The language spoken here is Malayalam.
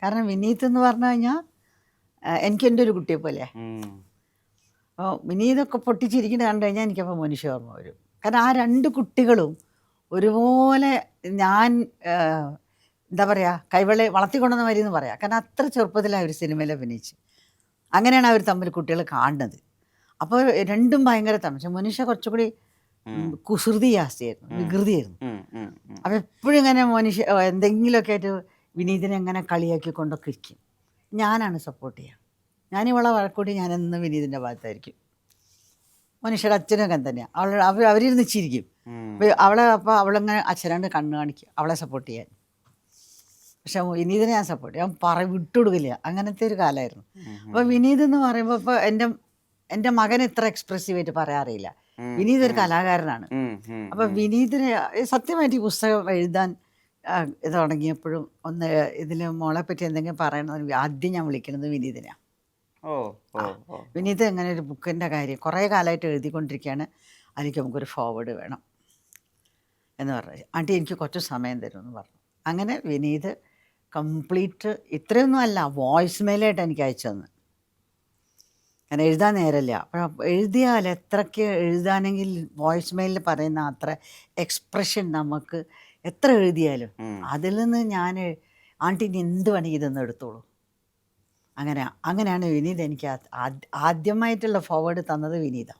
കാരണം വിനീത് എന്ന് പറഞ്ഞു കഴിഞ്ഞാൽ എനിക്ക് എൻ്റെ ഒരു കുട്ടിയെ പോലെ. അപ്പോൾ വിനീതൊക്കെ പൊട്ടിച്ചിരിക്കുന്നത് കണ്ടു കഴിഞ്ഞാൽ എനിക്കപ്പോൾ മനുഷ്യ ഓർമ്മ വരും. കാരണം ആ രണ്ട് കുട്ടികളും ഒരുപോലെ ഞാൻ എന്താ പറയുക കൈവളെ വളർത്തിക്കൊണ്ടെന്ന വരി എന്ന് പറയാം. കാരണം അത്ര ചെറുപ്പത്തിലാണ് അവർ സിനിമയിൽ അഭിനയിച്ച്. അങ്ങനെയാണ് അവർ തമ്മിൽ കുട്ടികൾ കാണുന്നത്. അപ്പോൾ രണ്ടും ഭയങ്കര തമാശ. മനുഷ്യ കുറച്ചുകൂടി കുസൃതി ജാസ്തിയായിരുന്നു, വികൃതിയായിരുന്നു. അപ്പോൾ എപ്പോഴും ഇങ്ങനെ മനുഷ്യ എന്തെങ്കിലുമൊക്കെ ആയിട്ട് വിനീതിനെ എങ്ങനെ കളിയാക്കിക്കൊണ്ടൊക്കെ ഇരിക്കും. ഞാനാണ് സപ്പോർട്ട് ചെയ്യുക. ഞാനിവളെ വഴക്കൂടി ഞാനെന്നും വിനീതിൻ്റെ ഭാഗത്തായിരിക്കും. മനുഷ്യയുടെ അച്ഛനൊക്കെ തന്നെയാണ്. അവരിരുന്ന് ചിരിക്കും. അവളെ അപ്പോൾ അവളങ്ങനെ അച്ഛനാണ്ട് കണ്ണ് കാണിക്കും അവളെ സപ്പോർട്ട് ചെയ്യാൻ. പക്ഷെ വിനീതിനെ ഞാൻ സപ്പോർട്ട് ചെയ്യാൻ വിട്ടുകൊടുക്കില്ല. അങ്ങനത്തെ ഒരു കാലമായിരുന്നു. അപ്പോൾ വിനീത് എന്ന് പറയുമ്പോൾ ഇപ്പോൾ എൻ്റെ മകൻ ഇത്ര എക്സ്പ്രസീവായിട്ട് പറയാറില്ല. വിനീത് ഒരു കലാകാരനാണ്. അപ്പോൾ വിനീതിനെ സത്യമായിട്ട് ഈ പുസ്തകം എഴുതാൻ തുടങ്ങിയപ്പോഴും ഒന്ന് ഇതിൽ മോളെ പറ്റി എന്തെങ്കിലും പറയണമെന്ന് ആദ്യം ഞാൻ വിളിക്കുന്നത് വിനീതിനെയാണ്. വിനീത് എങ്ങനെ ഒരു ബുക്കിൻ്റെ കാര്യം കുറേ കാലമായിട്ട് എഴുതിക്കൊണ്ടിരിക്കുകയാണ്, അതിലേക്ക് നമുക്കൊരു ഫോർവേഡ് വേണം എന്ന് പറഞ്ഞു. ആൻറ്റി എനിക്ക് കുറച്ച് സമയം തരുമെന്ന് പറഞ്ഞു. അങ്ങനെ വിനീത് കംപ്ലീറ്റ് ഇത്രയൊന്നും അല്ല വോയിസ് മെയിലായിട്ട് എനിക്ക് അയച്ചു തന്നു. കാരണം എഴുതാൻ നേരമില്ല. അപ്പോൾ എഴുതിയാൽ എത്രയ്ക്ക് എഴുതാനെങ്കിൽ വോയിസ് മെയിലിൽ പറയുന്ന അത്ര എക്സ്പ്രഷൻ നമുക്ക് എത്ര എഴുതിയാലും അതിൽ നിന്ന് ഞാൻ ആൻറ്റി ഇനി എന്ത് വേണമെങ്കിൽ ഇതൊന്നും എടുത്തോളൂ. അങ്ങനെയാണ് വിനീത് എനിക്ക് ആദ്യമായിട്ടുള്ള ഫോർവേഡ് തന്നത് വിനീതാണ്.